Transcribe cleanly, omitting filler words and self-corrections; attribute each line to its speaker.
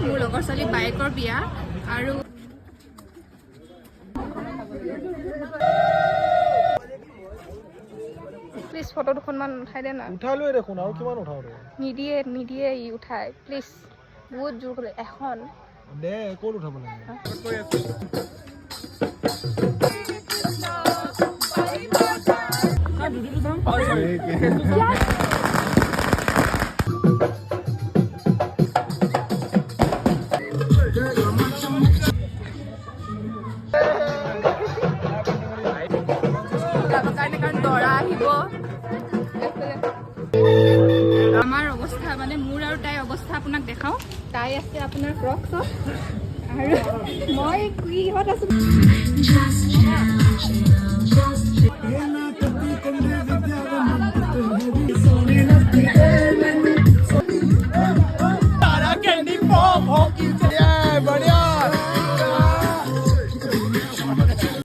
Speaker 1: মোৰ লগৰ ছোৱালী বাইকৰ বিয়া আৰু প্লিজ ফটো দুখনমান উঠাই দে না।
Speaker 2: উঠালোৱে দেখোন আৰু কিমান উঠাও দে।
Speaker 1: নিদিয়ে ই উঠাই প্লিজ বহুত জোৰ কৰিলে এখন
Speaker 2: দে ক'ত উঠাব লাগে
Speaker 1: কাৰণ দৰা আহিব। আমাৰ অৱস্থা মানে মোৰ আৰু তাইৰ অৱস্থা আপোনাক দেখাওঁ। তাই আছে আপোনাৰ ফ্ৰকছত আৰু মই কিহত আছো